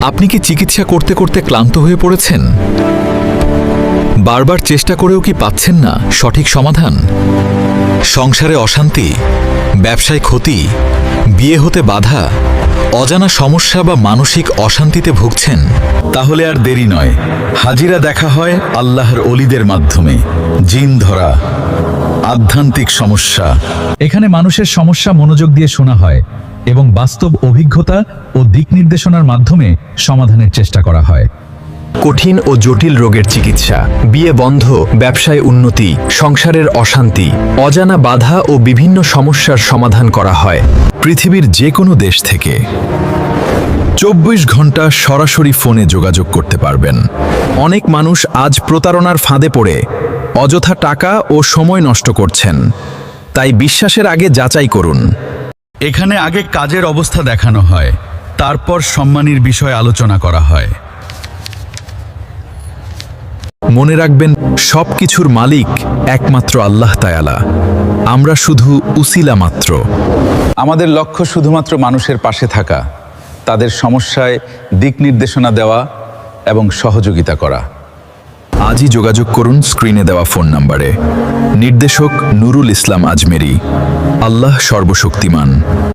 আপনি কি চিকিৎসা করতে করতে ক্লান্ত হয়ে পড়েছেন? বারবার চেষ্টা করেও কি পাচ্ছেন না সঠিক সমাধান? সংসারে অশান্তি, ব্যবসায় ক্ষতি, বিয়ে হতে বাধা, অজানা সমস্যা বা মানসিক অশান্তিতে ভুগছেন? তাহলে আর দেরি নয়, হাজিরা দেখা হয় আল্লাহর অলিদের মাধ্যমে। জিন ধরা, আধ্যাত্মিক সমস্যা। এখানে মানুষের সমস্যা মনোযোগ দিয়ে শোনা হয় এবং বাস্তব অভিজ্ঞতা ও দিক নির্দেশনার মাধ্যমে সমাধানের চেষ্টা করা হয়। কঠিন ও জটিল রোগের চিকিৎসা, বিয়ে বন্ধ, ব্যবসায় উন্নতি, সংসারের অশান্তি, অজানা বাধা ও বিভিন্ন সমস্যার সমাধান করা হয় পৃথিবীর যে কোনো দেশ থেকে 24 ঘন্টা সরাসরি ফোনে যোগাযোগ করতে পারবেন। অনেক মানুষ আজ প্রতারণার ফাঁদে পড়ে অযথা টাকা ও সময় নষ্ট করছেন, তাই বিশ্বাসের আগে যাচাই করুন। এখানে আগে কাজের অবস্থা দেখানো হয়, তারপর সম্মানীর বিষয় আলোচনা করা হয়। মনে রাখবেন, সব কিছুর মালিক একমাত্র আল্লাহ তাআলা, আমরা শুধু উসিলা মাত্র। আমাদের লক্ষ্য শুধুমাত্র মানুষের পাশে থাকা, তাদের সমস্যায় দিক নির্দেশনা দেওয়া এবং সহযোগিতা করা। আজই যোগাযোগ করুন স্ক্রিনে দেওয়া ফোন নম্বরে। নির্দেশক নুরুল ইসলাম আজমেরি। আল্লাহ সর্বশক্তিমান।